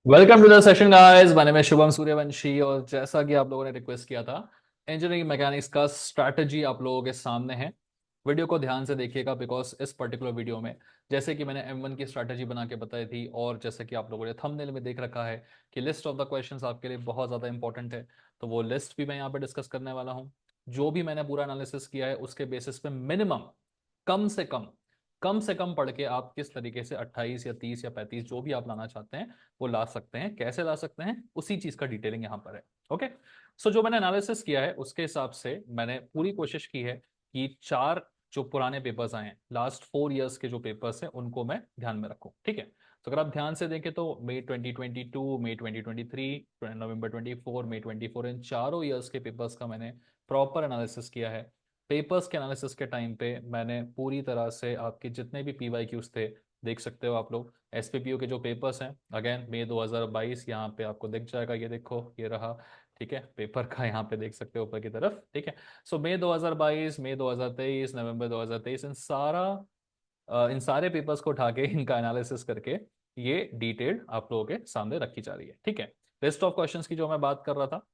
Welcome to the session guys. My name है शुभम सूर्यवंशी और जैसा कि आप लोगों ने रिक्वेस्ट किया था, इंजीनियरिंग मैकेनिक्स का स्ट्रैटेजी आप लोगों के सामने है। वीडियो को ध्यान से देखिएगा बिकॉज इस पर्टिकुलर वीडियो में जैसे कि मैंने M1 की स्ट्रैटेजी बना के बताई थी और जैसे कि आप लोगों ने थंबनेल में देख रखा है कि लिस्ट ऑफ द क्वेश्चंस आपके लिए बहुत ज़्यादा इंपॉर्टेंट है, तो वो लिस्ट भी मैं यहाँ पे डिस्कस करने वाला हूँ। जो भी मैंने पूरा एनालिसिस किया है उसके बेसिस पे मिनिमम कम से कम कम से कम पढ़ के आप किस तरीके से 28 या 30 या 35 जो भी आप लाना चाहते हैं वो ला सकते हैं। कैसे ला सकते हैं उसी चीज का डिटेलिंग यहाँ पर है। ओके, सो जो मैंने एनालिसिस किया है उसके हिसाब से मैंने पूरी कोशिश की है कि चार जो पुराने पेपर्स आए हैं, लास्ट 4 इयर्स के जो पेपर्स हैं उनको मैं ध्यान में रखूं। ठीक है, तो अगर आप ध्यान से देखें तो मई 2022, मई 2023, नवंबर 24, मई 24, इन चारों ईयर्स के पेपर्स का मैंने प्रॉपर एनालिसिस किया है। पेपर्स के एनालिसिस के टाइम पे मैंने पूरी तरह से आपके जितने भी PYQs थे, देख सकते हो आप लोग SPPO के जो पेपर्स हैं, अगेन मई 2022 यहाँ पे आपको दिख जाएगा, ये देखो ये रहा। ठीक है, पेपर का यहाँ पे देख सकते हो ऊपर की तरफ। ठीक है, सो मई 2022, मई 2023, नवंबर 2023, इन सारे पेपर्स को उठा के इनका एनालिसिस करके ये डिटेल्ड आप लोगों के सामने रखी जा रही है। ठीक है, लिस्ट ऑफ क्वेश्चंस की जो मैं बात कर रहा था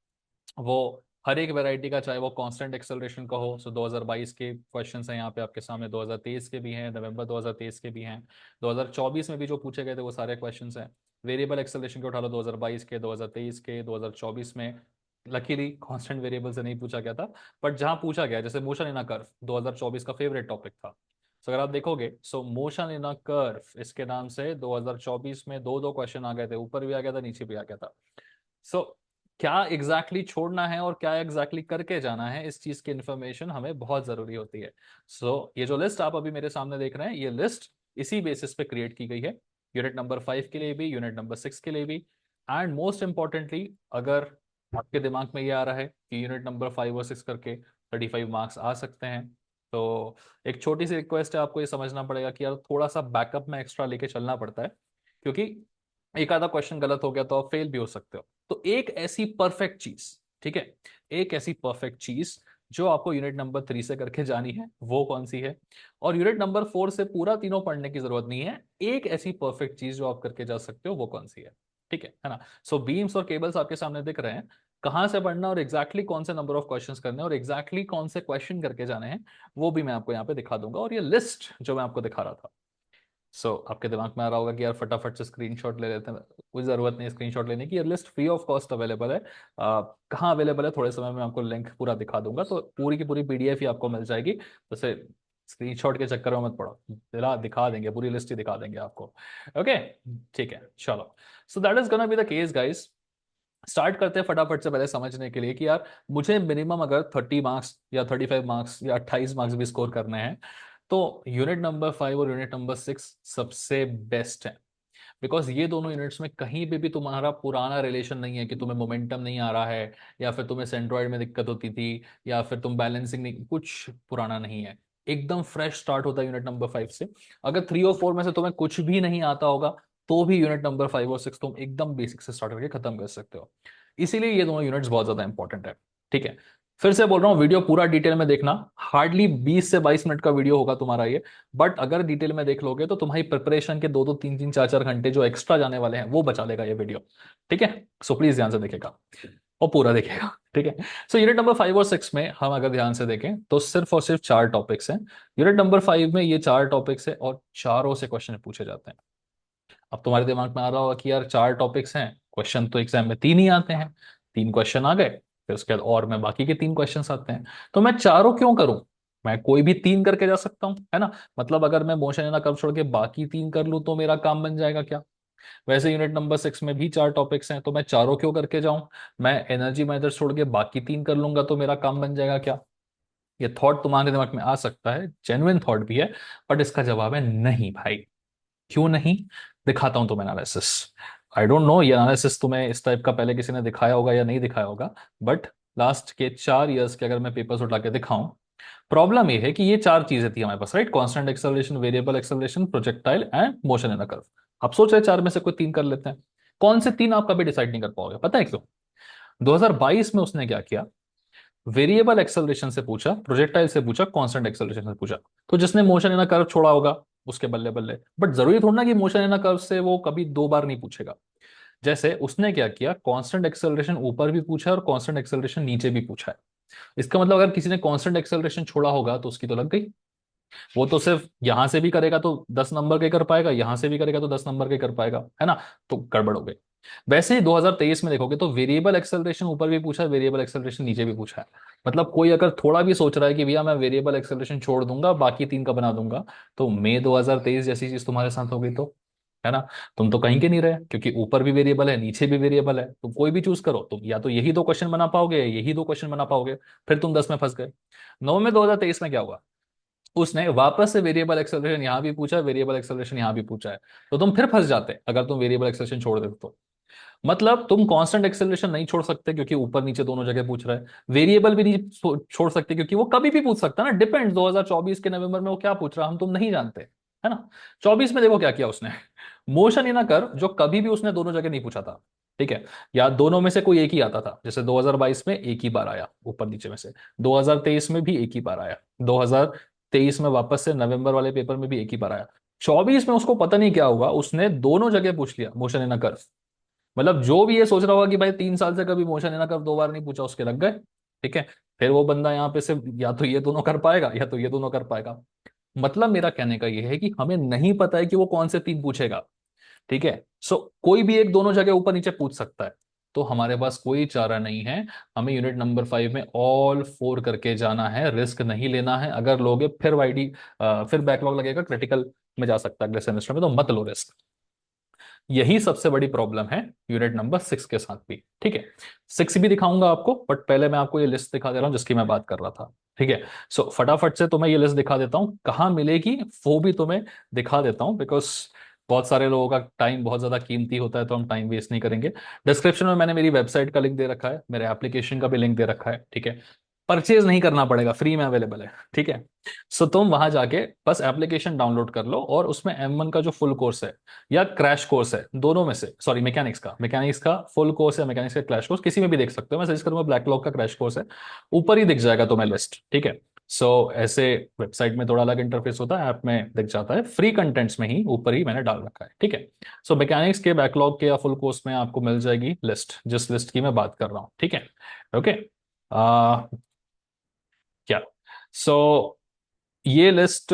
वो हर एक वैरायटी का, चाहे वो कांस्टेंट एक्सेलरेशन का हो, सो 2022 के क्वेश्चंस हैं यहाँ पे आपके सामने, 2023 के भी हैं, नवंबर 2023 के भी हैं, 2024 में भी जो पूछे गए थे वो सारे क्वेश्चंस हैं। वेरिएबल एक्सेलरेशन के उठा लो, 2022 के, 2023 के, 2024 में। लकीली कांस्टेंट वेरिएबल से नहीं पूछा गया था, बट जहां पूछा गया जैसे मोशन इन अ कर्व 2024 का फेवरेट टॉपिक था। सो अगर आप देखोगे, सो मोशन इन अ कर्व इसके नाम से 2024 में दो दो क्वेश्चन आ गए थे, ऊपर भी आ गया था नीचे भी आ गया था। सो क्या एग्जैक्टली छोड़ना है और क्या एग्जैक्टली करके जाना है, इस चीज की इंफॉर्मेशन हमें बहुत जरूरी होती है। ये जो लिस्ट आप अभी मेरे सामने देख रहे हैं, ये लिस्ट इसी बेसिस पे क्रिएट की गई है, यूनिट नंबर 5 के लिए भी, यूनिट नंबर 6 के लिए भी। एंड मोस्ट इंपॉर्टेंटली, अगर आपके दिमाग में ये आ रहा है कि यूनिट नंबर 5 और 6 करके 35 मार्क्स आ सकते हैं, तो एक छोटी सी रिक्वेस्ट है, आपको ये समझना पड़ेगा कि यार थोड़ा सा बैकअप में एक्स्ट्रा लेके चलना पड़ता है, क्योंकि एक आधा क्वेश्चन गलत हो गया तो आप फेल भी हो सकते हो। तो एक ऐसी परफेक्ट चीज, ठीक है, एक ऐसी परफेक्ट चीज जो आपको यूनिट नंबर 3 से करके जानी है वो कौन सी है, और यूनिट नंबर 4 से पूरा तीनों पढ़ने की जरूरत नहीं है, एक ऐसी परफेक्ट चीज जो आप करके जा सकते हो वो कौन सी है। ठीक है ना? सो बीम्स और केबल्स आपके सामने दिख रहे हैं, कहां से पढ़ना और एग्जैक्टली कौन से नंबर ऑफ क्वेश्चंस करने और एग्जैक्टली कौन से क्वेश्चन करके जाने हैं वो भी मैं आपको यहाँ पे दिखा दूंगा। और ये लिस्ट जो मैं आपको दिखा रहा था, आपके दिमाग में आ रहा होगा कि यार फटाफट से स्क्रीनशॉट ले लेते हैं। कोई ज़रूरत नहीं स्क्रीनशॉट लेने की, ये list free of cost available है। कहाँ अवेलेबल है, थोड़े समय में आपको लिंक पूरा दिखा दूंगा, तो पूरी की पूरी PDF ही आपको मिल जाएगी। जैसे स्क्रीनशॉट के चक्कर में मत पड़ो, दिखा देंगे, पूरी लिस्ट ही दिखा देंगे आपको। ओके, ठीक है, चलो। So that is gonna be the case guys. Start करते हैं फटाफट से, पहले समझने के लिए कि यार मुझे मिनिमम अगर 30 मार्क्स या 35 मार्क्स या 28 मार्क्स भी स्कोर करने हैं, तो यूनिट नंबर 5 और यूनिट नंबर 6 सबसे बेस्ट है। बिकॉज ये दोनों यूनिट्स में कहीं पे भी तुम्हारा पुराना रिलेशन नहीं है कि तुम्हें मोमेंटम नहीं आ रहा है, या फिर तुम्हें सेंट्रॉइड में दिक्कत होती थी, या फिर तुम बैलेंसिंग नहीं, कुछ पुराना नहीं है। एकदम फ्रेश स्टार्ट होता है यूनिट नंबर 5 से। अगर 3 और 4 में से तुम्हें कुछ भी नहीं आता होगा, तो भी यूनिट नंबर 5 और 6 तुम एकदम बेसिक से स्टार्ट करके खत्म कर सकते हो। इसीलिए ये दोनों यूनिट्स बहुत ज्यादा इंपॉर्टेंट है। ठीक है, फिर से बोल रहा हूँ, वीडियो पूरा डिटेल में देखना। हार्डली 20 से 22 मिनट का वीडियो होगा तुम्हारा ये, बट अगर डिटेल में देख लोगे तो तुम्हारी प्रिपरेशन के 2-2 3-3 4-4 घंटे जो एक्स्ट्रा जाने वाले हैं वो बचा लेगा ये वीडियो। ठीक है, सो प्लीज ध्यान से देखेगा और पूरा देखेगा। ठीक है, सो यूनिट नंबर 5 और 6 में हम अगर ध्यान से देखें तो सिर्फ और सिर्फ 4 टॉपिक्स हैं। यूनिट नंबर 5 में ये 4 टॉपिक्स है और चारों से क्वेश्चन पूछे जाते हैं। अब तुम्हारे दिमाग में आ रहा होगा कि यार 4 टॉपिक्स हैं, क्वेश्चन तो एग्जाम में 3 ही आते हैं, 3 क्वेश्चन आ गए, फिर उसके बाद और मैं बाकी के 3 क्वेश्चन आते हैं, तो मैं चारों क्यों करूं? मैं कोई भी 3 करके जा सकता हूं, है ना? मतलब अगर मैं मोशन एंड कर्व छोड़ के बाकी 3 कर लूं तो मेरा काम बन जाएगा क्या? वैसे यूनिट नंबर 6 में भी 4 टॉपिक्स हैं, तो मैं चारों क्यों करके जाऊं? मैं एनर्जी मेथड छोड़ के बाकी 3 कर लूंगा तो मेरा काम बन जाएगा क्या? ये थॉट तुम्हारे दिमाग में आ सकता है, जेन्युइन थॉट भी है, बट इसका जवाब है नहीं भाई। क्यों नहीं? दिखाता हूं तुम्हें एनालिसिस। आई डोंट नो ये एनालिसिस तुम्हें इस टाइप का पहले किसी ने दिखाया होगा या नहीं दिखाया होगा, बट लास्ट के 4 इयर्स के अगर मैं पेपर्स उठा के दिखाऊं, प्रॉब्लम ये है कि ये 4 चीजें थी हमारे पास, right? Constant acceleration, variable acceleration, projectile and motion in a curve. आप सोच रहे 4 में से कोई 3 कर लेते हैं, कौन से 3 आप कभी डिसाइड नहीं कर पाओगे। पता है क्यों? 2022 में उसने क्या किया, वेरिएबल एक्सेलरेशन से पूछा, प्रोजेक्टाइल से पूछा, कांस्टेंट एक्सेलरेशन से पूछा। तो जिसने मोशन इन अ कर्व छोड़ा होगा उसके बल्ले बल्ले, बट जरूरी थोड़ा ना कि मोशन इन अ कर्व से वो कभी 2 बार नहीं पूछेगा। जैसे उसने क्या किया, कांस्टेंट एक्सेलरेशन ऊपर भी पूछा है और कांस्टेंट एक्सेलरेशन नीचे भी पूछा है। इसका मतलब अगर किसी ने कांस्टेंट एक्सेलरेशन छोड़ा होगा तो उसकी तो लग गई। वो तो सिर्फ यहां से भी करेगा तो 10 नंबर के कर पाएगा, यहां से भी करेगा तो 10 नंबर के कर पाएगा, है ना। तो गड़बड़ हो गई। वैसे ही 2023 में देखोगे तो वेरिएबल एक्सेलरेशन ऊपर भी पूछा है, वेरिएबल एक्सेलरेशन नीचे भी पूछा है। मतलब कोई अगर थोड़ा भी सोच रहा है कि भैया मैं वेरिएबल एक्सेलरेशन छोड़ दूंगा बाकी तीन का बना दूंगा, तो मई 2023 जैसी चीज तुम्हारे साथ हो गई तो, है ना। तुम तो कहीं के नहीं रहे, क्योंकि ऊपर भी वेरिएबल है नीचे भी वेरिएबल है, तुम कोई भी चूज करो, तुम या तो यही दो क्वेश्चन बना पाओगे या यही दो क्वेश्चन बना पाओगे, फिर तुम 10 में फंस गए। नवंबर 2023 में क्या हुआ, उसने वापस से वेरिएबल एक्सेलरेशन यहां भी पूछा, वेरिएबल एक्सेलरेशन यहां भी पूछा है। तो तुम फिर फंस जाते अगर तुम वेरिएबल एक्सेलरेशन छोड़ देते तो। मतलब तुम कांस्टेंट एक्सेलरेशन नहीं छोड़ सकते क्योंकि ऊपर नीचे दोनों जगह पूछ रहा है, वेरिएबल भी नहीं छोड़ सकते क्योंकि वो कभी भी पूछ सकता है ना, डिपेंड्स 2024 के नवंबर में वो क्या पूछ रहा हम तुम नहीं जानते, है ना। 24 में देखो क्या किया उसने, मोशन इन अ कर्व, जो कभी भी उसने दोनों जगह नहीं पूछा था, ठीक है, या दोनों में से कोई एक ही आता था। जैसे 2022 में एक ही बार आया ऊपर नीचे में से, 2023 में भी एक ही बार आया, 2023 में वापस से नवंबर वाले पेपर में भी एक ही बार आया। 24 में उसको पता नहीं क्या हुआ, उसने दोनों जगह पूछ लिया मोशन इन अ कर्व। मतलब जो भी ये सोच रहा होगा कि भाई 3 साल से कभी मोशन है ना, कर 2 बार नहीं पूछा, उसके लग गए। ठीक है, फिर वो बंदा यहाँ पे सिर्फ या तो ये दोनों कर पाएगा या तो ये दोनों कर पाएगा। मतलब मेरा कहने का ये है कि हमें नहीं पता है कि वो कौन से तीन पूछेगा। ठीक है, सो कोई भी एक दोनों जगह ऊपर नीचे पूछ सकता है। तो हमारे पास कोई चारा नहीं है, हमें यूनिट नंबर 5 में ऑल 4 करके जाना है, रिस्क नहीं लेना है। अगर लोगे फिर वाईडी, फिर बैकलॉग लगेगा, क्रिटिकल में जा सकता है अगले सेमेस्टर में, तो मत लो रिस्क। यही सबसे बड़ी प्रॉब्लम है यूनिट नंबर 6 के साथ भी। ठीक है, 6 भी दिखाऊंगा आपको, बट पहले मैं आपको ये लिस्ट दिखा दे रहा हूं जिसकी मैं बात कर रहा था। ठीक है, सो फटाफट से तुम्हें ये लिस्ट दिखा देता हूँ, कहाँ मिलेगी वो भी तुम्हें दिखा देता हूँ, बिकॉज बहुत सारे लोगों का टाइम बहुत ज्यादा कीमती होता है, तो हम टाइम वेस्ट नहीं करेंगे। डिस्क्रिप्शन में मैंने मेरी वेबसाइट का लिंक दे रखा है, मेरे एप्लीकेशन का भी लिंक दे रखा है। ठीक है, परचेज नहीं करना पड़ेगा, फ्री में अवेलेबल है। ठीक है, सो तुम वहां जाके बस एप्लीकेशन डाउनलोड कर लो, और उसमें M1 का जो फुल कोर्स है या क्रैश कोर्स है, दोनों में से, सॉरी मैकेनिक्स का फुल कोर्स या मैकेनिक्स का क्रैश कोर्स, किसी में भी देख सकते हो। मैं सजेस्ट करूंगा ब्लैकलॉग का क्रैश कोर्स है, ऊपर ही दिख जाएगा तुम्हें लिस्ट। ठीक है, सो ऐसे वेबसाइट में थोड़ा अलग इंटरफेस होता है, ऐप में दिख जाता है, फ्री कंटेंट्स में ही ऊपर ही मैंने डाल रखा है। ठीक है, सो मैकेनिक्स के बैकलॉग के या फुल कोर्स में आपको मिल जाएगी लिस्ट, जिस लिस्ट की मैं बात कर रहा हूँ। ठीक है, ओके, क्या, सो ये लिस्ट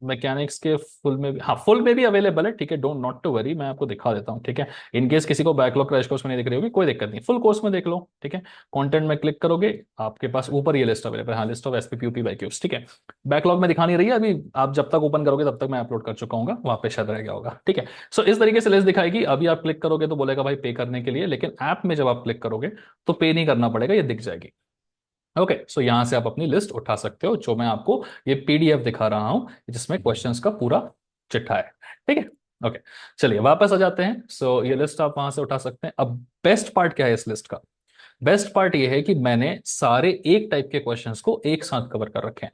मैकेनिक्स के फुल में भी, हाँ फुल में भी अवेलेबल है। ठीक है, डोंट नॉट टू वरी, मैं आपको दिखा देता हूँ। ठीक है, इन केस किसी को बैकलॉग क्रैश कोर्स में नहीं दिख रही होगी, कोई दिक्कत नहीं, फुल कोर्स में देख लो। ठीक है, कंटेंट में क्लिक करोगे, आपके पास ऊपर ये लिस्ट अवेलेबल है, हाँ लिस्ट ऑफ एसपीपीयूपी बाईक्यूब्स। ठीक है, बैकलॉग में दिखा नहीं रही है अभी, आप जब तक ओपन करोगे तब तक मैं अपलोड कर चुका हूँ, वहां पे शायद रह गया होगा। ठीक है, सो इस तरीके से लिस्ट दिखाएगी। अभी आप क्लिक करोगे तो बोलेगा भाई पे करने के लिए, लेकिन ऐप में जब आप क्लिक करोगे तो पे नहीं करना पड़ेगा, ये दिख जाएगी। ओके, सो यहां से आप अपनी लिस्ट उठा सकते हो, जो मैं आपको ये पीडीएफ दिखा रहा हूं जिसमें क्वेश्चंस का पूरा चिट्ठा है। ठीक है, ओके, चलिए वापस आ जाते हैं। सो ये लिस्ट आप वहां से उठा सकते हैं। अब बेस्ट पार्ट क्या है इस लिस्ट का, बेस्ट पार्ट ये है कि मैंने सारे एक टाइप के क्वेश्चंस को एक साथ कवर कर रखे हैं।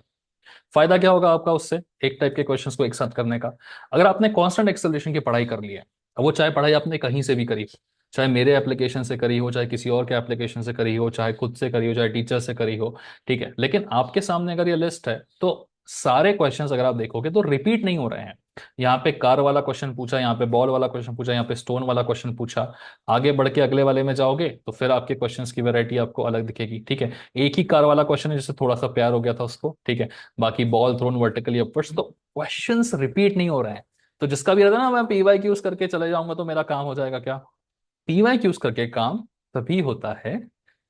फायदा क्या होगा आपका उससे, एक टाइप के क्वेश्चंस को एक साथ करने का। अगर आपने कांस्टेंट एक्सेलरेशन की पढ़ाई कर ली है, अब वो चाहे पढ़ाई आपने कहीं से भी करी, चाहे मेरे एप्लीकेशन से करी हो, चाहे किसी और के एप्लीकेशन से करी हो, चाहे खुद से करी हो, चाहे टीचर से करी हो, ठीक है, लेकिन आपके सामने अगर ये लिस्ट है तो सारे क्वेश्चंस अगर आप देखोगे तो रिपीट नहीं हो रहे हैं। यहाँ पे कार वाला क्वेश्चन पूछा, यहाँ पे बॉल वाला क्वेश्चन पूछा, यहाँ पे स्टोन वाला क्वेश्चन पूछा, आगे बढ़ के अगले वाले में जाओगे तो फिर आपके क्वेश्चंस की वैरायटी आपको अलग दिखेगी। ठीक है, एक ही कार वाला क्वेश्चन है जिससे थोड़ा सा प्यार हो गया था उसको। ठीक है, बाकी बॉल थ्रोन वर्टिकली अपवर्ड्स, तो क्वेश्चंस रिपीट नहीं हो रहे हैं। तो जिसका भी रहता है ना मैं पीवाई क्यूज करके चले जाऊंगा तो मेरा काम हो जाएगा, क्या, पीवाई क्यूज करके काम तभी होता है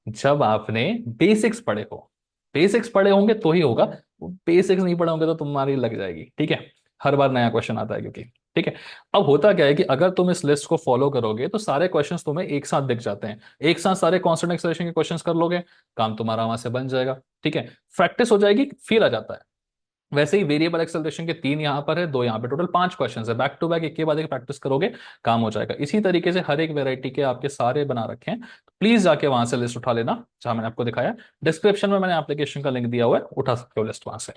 जब आपने बेसिक्स पढ़े हो। बेसिक्स पढ़े होंगे तो ही होगा, बेसिक्स नहीं पढ़े होंगे तो तुम्हारी लग जाएगी। ठीक है, हर बार नया क्वेश्चन आता है क्योंकि, ठीक है, अब होता क्या है कि अगर तुम इस लिस्ट को फॉलो करोगे तो सारे क्वेश्चंस तुम्हें एक साथ दिख जाते हैं, एक साथ सारे कांस्टेंट एक्सेलरेशन के क्वेश्चंस कर लोगे, काम तुम्हारा वहां से बन जाएगा। ठीक है, प्रैक्टिस हो जाएगी, फील आ जाता है। वैसे ही वेरिएबल एक्सेलरेशन के 3 यहां पर है, 2 यहां पे, टोटल 5 क्वेश्चन है, बैक टू बैक एक के बाद एक प्रैक्टिस करोगे, काम हो जाएगा। इसी तरीके से हर एक वेरायटी के आपके सारे बना रखे हैं, प्लीज जाके वहां से लिस्ट उठा लेना जहां मैंने आपको दिखाया। डिस्क्रिप्शन में मैंने एप्लीकेशन का लिंक दिया हुआ है, उठा सकते हो लिस्ट वहां से।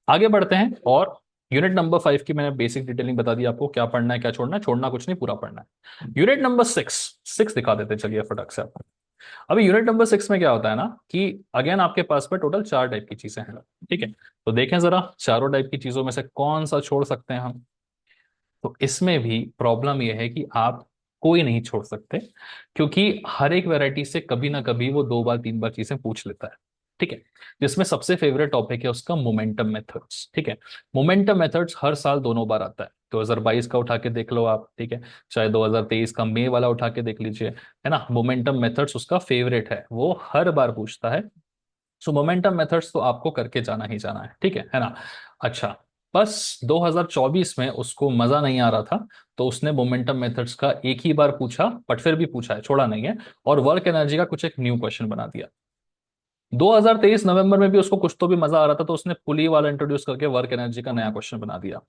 आगे बढ़ते हैं, और यूनिट नंबर 5 की मैंने बेसिक डिटेलिंग बता दी आपको, क्या पढ़ना है क्या छोड़ना है, छोड़ना कुछ नहीं, पूरा पढ़ना है। यूनिट नंबर 6, 6 दिखा देते हैं, चलिए फटाक से आपको। अभी यूनिट नंबर 6 में क्या होता है ना कि अगेन आपके पास में टोटल 4 टाइप की चीजें हैं। ठीक है, तो देखें जरा चारों टाइप की चीजों में से कौन सा छोड़ सकते हैं हम। तो इसमें भी प्रॉब्लम यह है कि आप कोई नहीं छोड़ सकते, क्योंकि हर एक वैरायटी से कभी ना कभी वो 2 बार 3 बार चीजें पूछ लेता है। ठीक है। जिसमें सबसे फेवरेट टॉपिक है उसका मोमेंटम मेथड्स। ठीक है। मोमेंटम मेथड्स हर साल दोनों बार आता है, 2022 का उठा के देख लो आप, ठीक है, चाहे 2023 का मई वाला उठा के देख लीजिए, है ना, मोमेंटम मेथड्स उसका फेवरेट है, वो हर बार पूछता है। सो मोमेंटम मेथड्स तो आपको करके जाना ही जाना है, ठीक है ना। अच्छा, बस 2024 में उसको मजा नहीं आ रहा था, तो उसने मोमेंटम मेथड्स का एक ही बार पूछा, बट फिर भी पूछा है, छोड़ा नहीं है, और वर्क एनर्जी का कुछ एक न्यू क्वेश्चन बना दिया। 2023 नवंबर में भी उसको कुछ तो भी मजा आ रहा था, तो उसने पुली वाला इंट्रोड्यूस करके वर्क एनर्जी का नया क्वेश्चन बना दिया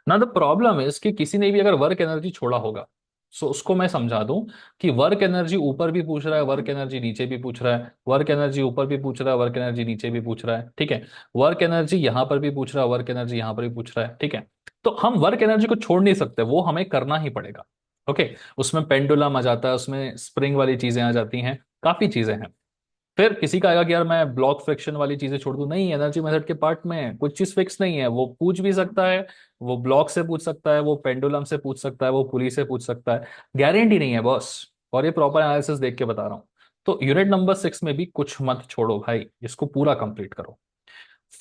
ना। द प्रॉब्लम इज कि किसी ने भी अगर वर्क एनर्जी छोड़ा होगा, सो उसको मैं समझा दूं कि वर्क एनर्जी ऊपर भी पूछ रहा है, वर्क एनर्जी नीचे भी पूछ रहा है, वर्क एनर्जी ऊपर भी पूछ रहा है, वर्क एनर्जी नीचे भी पूछ रहा है, ठीक है, वर्क एनर्जी यहां पर भी पूछ रहा है, वर्क एनर्जी यहां पर भी पूछ रहा है, ठीक है। तो हम वर्क एनर्जी को छोड़ नहीं सकते, वो हमें करना ही पड़ेगा। ओके। उसमें पेंडुलम आ जाता है, उसमें स्प्रिंग वाली चीजें आ जाती हैं, काफी चीजें हैं। फिर किसी का आएगा कि यार मैं ब्लॉक फ्रिक्शन वाली चीजें छोड़ दूं, नहीं, एनर्जी मेथड के पार्ट में कुछ चीज फिक्स नहीं है, वो पूछ भी सकता है, वो ब्लॉक से पूछ सकता है, वो पेंडुलम से पूछ सकता है, वो पुली से पूछ सकता है, गारंटी नहीं है बॉस। और ये प्रॉपर एनालिसिस देख के बता रहा हूं। तो यूनिट नंबर 6 में भी कुछ मत छोड़ो भाई, इसको पूरा कंप्लीट करो।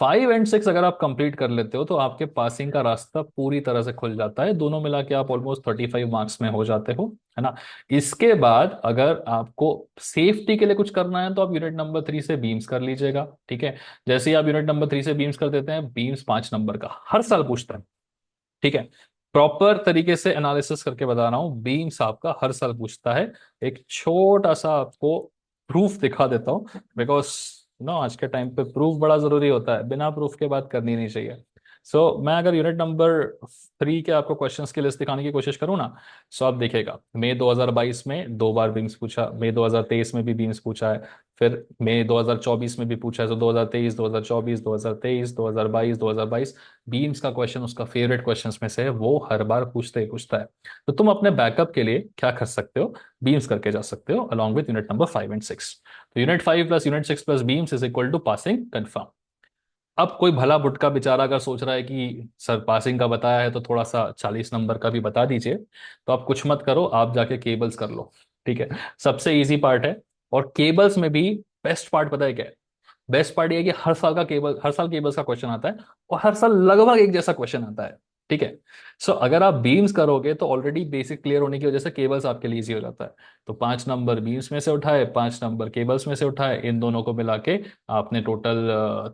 5 एंड 6 अगर आप कंप्लीट कर लेते हो तो आपके पासिंग का रास्ता पूरी तरह से खुल जाता है, दोनों मिला के आप ऑलमोस्ट 35 मार्क्स में हो जाते हो, है ना। इसके बाद अगर आपको सेफ्टी के लिए कुछ करना है तो आप यूनिट नंबर 3 से बीम्स कर लीजिएगा, ठीक है। जैसे ही आप यूनिट नंबर 3 से बीम्स कर देते हैं, बीम्स 5 नंबर का हर साल पूछता है, ठीक है। प्रॉपर तरीके से एनालिसिस करके बता रहा हूं, बीम्स आपका हर साल पूछता है। एक छोटा सा आपको प्रूफ दिखा देता हूं, बिकॉज आज के टाइम पे प्रूफ बड़ा जरूरी होता है, बिना प्रूफ के बात करनी नहीं चाहिए। मैं अगर यूनिट नंबर 3 के आपको क्वेश्चंस की लिस्ट दिखाने की कोशिश करूँ ना, सो आप देखिएगा, मई 2022 में 2 बार बीम्स पूछा, मई 2023 में भी बीम्स पूछा है, फिर मई 2024 में भी पूछा है, तो 2023, 2024, 2023, 2022, 2022, बीम्स का क्वेश्चन उसका फेवरेट क्वेश्चंस में से है, वो हर बार पूछते ही पूछता है। तो तुम अपने बैकअप के लिए क्या कर सकते हो, बीम्स करके जा सकते हो along with unit number 5 and 6। तो unit 5 plus unit 6 plus beams is equal to passing confirm. अब कोई भला बुटका बेचारा अगर सोच रहा है कि सर पासिंग का बताया है तो थोड़ा सा 40 नंबर का भी बता दीजिए, तो आप कुछ मत करो, आप जाके केबल्स कर लो, ठीक है। सबसे इजी पार्ट है। और केबल्स में भी बेस्ट पार्ट पता है क्या है? बेस्ट पार्ट ये है कि हर साल केबल्स का क्वेश्चन आता है, और हर साल लगभग एक जैसा क्वेश्चन आता है, ठीक है। अगर आप बीम्स करोगे तो ऑलरेडी बेसिक क्लियर होने की वजह से केबल्स आपके लिए इजी हो जाता है। तो 5 नंबर बीम्स में से उठाए, 5 नंबर केबल्स में से उठाए, इन दोनों को मिला के आपने टोटल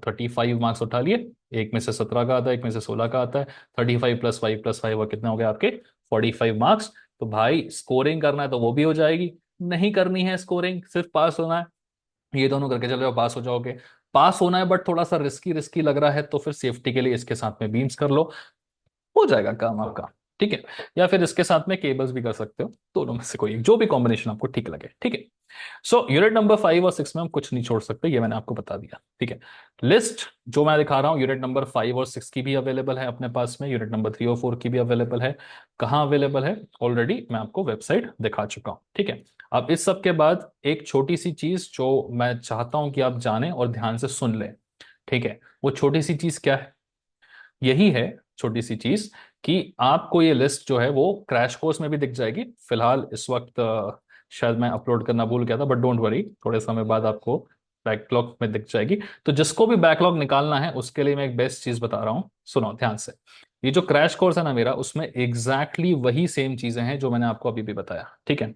35 मार्क्स उठा लिए। एक में से 17 का आता है, एक में से 16 का आता है। 35 + 5 + 5 वो कितने हो गए आपके? 45 मार्क्स। तो भाई स्कोरिंग करना है तो वो भी हो जाएगी, नहीं करनी है स्कोरिंग, सिर्फ पास होना है, ये दोनों करके चले जाओ, पास हो जाओगे। पास होना है बट थोड़ा सा रिस्की रिस्की लग रहा है, तो फिर सेफ्टी के लिए इसके साथ में बीम्स कर लो, हो जाएगा काम आपका, ठीक है। या फिर इसके साथ में केबल्स भी कर सकते हो, दोनों में से कोई एक, जो भी कॉम्बिनेशन आपको ठीक लगे, ठीक है। यूनिट नंबर 5 और 6 में हम कुछ नहीं छोड़ सकते, ये मैंने आपको बता दिया, ठीक है। लिस्ट जो मैं दिखा रहा हूँ यूनिट नंबर 5 और 6 की भी अवेलेबल है अपने पास में, यूनिट नंबर 3 और 4 की भी अवेलेबल है। कहाँ अवेलेबल है? ऑलरेडी मैं आपको वेबसाइट दिखा चुका हूँ, ठीक है। अब इस सब के बाद एक छोटी सी चीज जो मैं चाहता हूं कि आप जानें और ध्यान से सुन लें, ठीक है। वो छोटी सी चीज क्या है? यही है छोटी सी चीज कि आपको ये लिस्ट जो है वो क्रैश कोर्स में भी दिख जाएगी। फिलहाल इस वक्त शायद मैं अपलोड करना भूल गया था, बट डोंट वरी, थोड़े समय बाद आपको बैकलॉग में दिख जाएगी। तो जिसको भी बैकलॉग निकालना है उसके लिए मैं एक बेस्ट चीज बता रहा हूँ, सुनो ध्यान से। ये जो क्रैश कोर्स है ना मेरा, उसमें एग्जैक्टली वही सेम चीजें हैं जो मैंने आपको अभी भी बताया, ठीक है।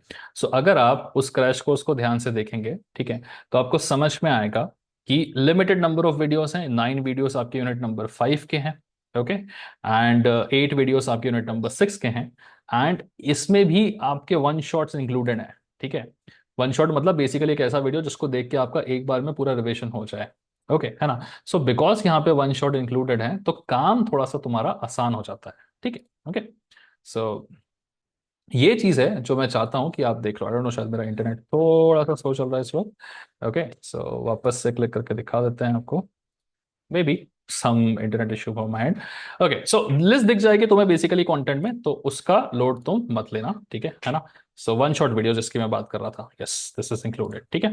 अगर आप उस क्रैश कोर्स को ध्यान से देखेंगे, ठीक है, तो आपको समझ में आएगा कि लिमिटेड नंबर ऑफ वीडियोस हैं, 9 वीडियोस आपके यूनिट नंबर 5 के हैं, ओके, एंड 8 वीडियोस आपके यूनिट नंबर 6 के हैं। एंड इसमें भी आपके वन शॉट्स इंक्लूडेड हैं, ठीक है। वन शॉट मतलब बेसिकली एक ऐसा वीडियो जिसको देख के आपका एक बार में पूरा रिविजन हो जाए, ओके, है ना। बिकॉज यहाँ पे वन शॉट इंक्लूडेड है तो काम थोड़ा सा तुम्हारा आसान हो जाता है, ठीक है, ओके। सो ये चीज है जो मैं चाहता हूँ कि आप देख लो। आई डोंट नो, शायद मेरा इंटरनेट थोड़ा सा स्लो चल रहा है इस वक्त, ओके। वापस से क्लिक करके दिखा देते हैं आपको, maybe some internet issue from my end. Okay, list दिख जाएगी तुम्हें बेसिकली कंटेंट में, तो उसका लोड तुम मत लेना, ठीक है ना। वन शॉट वीडियो जिसकी मैं बात कर रहा था, यस, दिस इज इंक्लूडेड, ठीक है।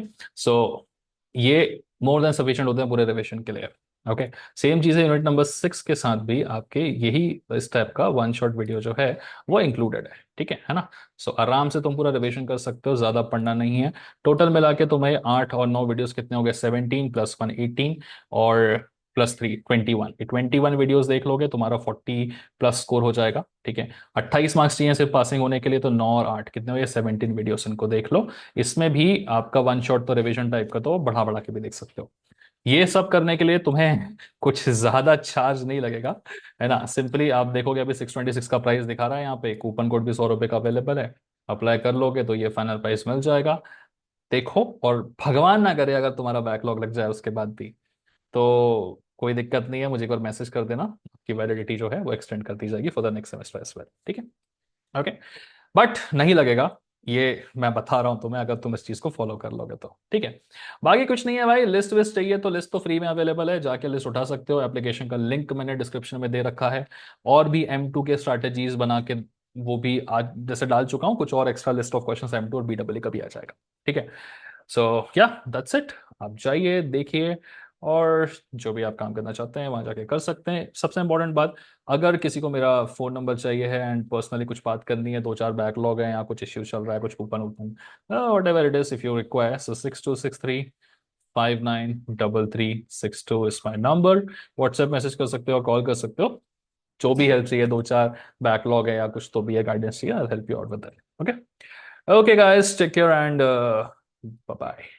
ये मोर देन सफिशिएंट होते हैं पूरे रिविजन के लिए। ओके, सेम चीज़ है यूनिट नंबर 6 के साथ भी, आपके यही इस टाइप का वन शॉट वीडियो जो है वो इंक्लूडेड है, ठीक है ना। सो आराम से तुम पूरा रिवीजन कर सकते हो, ज़्यादा पढ़ना नहीं है। टोटल मिला के तुम्हें 8 और 9 वीडियोस कितने हो गए, 17 प्लस 1 18 और प्लस 3 21। 21 वीडियोस देख लोगे तुम्हारा 40 प्लस स्कोर हो जाएगा, ठीक है। 28 मार्क्स चाहिए सिर्फ पासिंग होने के लिए, तो 9 और 8 कितने हो गए, 17 वीडियोस, इनको देख लो। इसमें भी आपका वन शॉट तो रिवीजन टाइप का तो बढ़ा बढ़ा के भी देख सकते हो। ये सब करने के लिए तुम्हें कुछ ज्यादा चार्ज नहीं लगेगा, है ना। सिंपली आप देखोगे अभी 626 का प्राइस दिखा रहा है, यहाँ पे कूपन कोड भी 100 रुपये का अवेलेबल है। अप्लाई कर लोगे तो ये फाइनल प्राइस मिल जाएगा। देखो, और भगवान ना करे अगर तुम्हारा बैकलॉग लग जाए उसके बाद भी, तो कोई दिक्कत नहीं है, मुझे एक बार मैसेज कर देना, कि वैलिडिटी जो है वो एक्सटेंड कर दी जाएगी for the next semester as well, ठीक है। ओके, बट नहीं लगेगा, ये मैं बता रहा हूं तुम्हें, अगर तुम इस चीज को फॉलो कर लोगे तो, ठीक है। बाकी कुछ नहीं है भाई, लिस्ट विस्ट चाहिए तो लिस्ट तो फ्री में अवेलेबल है, जाके लिस्ट उठा सकते हो। एप्लीकेशन का लिंक मैंने डिस्क्रिप्शन में दे रखा है। और भी M2 के स्ट्रैटेजीज बना के वो भी आज जैसे डाल चुका हूँ, कुछ और extra list of question M2 और BEE का भी आ जाएगा, ठीक है। सो या दैट्स इट, आप जाइए देखिए, और जो भी आप काम करना चाहते हैं वहां जाके कर सकते हैं। सबसे इंपॉर्टेंट बात, अगर किसी को मेरा फ़ोन नंबर चाहिए है एंड पर्सनली कुछ बात करनी है, 2 4 बैकलॉग है या कुछ इश्यू चल रहा है, कुछ कूपन वूपन, whatever it is, if you require, so 6263 593362 is my number. WhatsApp message कर सकते हो और कॉल कर सकते हो, जो भी हेल्प चाहिए, 2 4 बैकलॉग है या कुछ तो भी है, गाइडेंस चाहिए, I help you out with that. Okay, okay guys, take care and bye bye.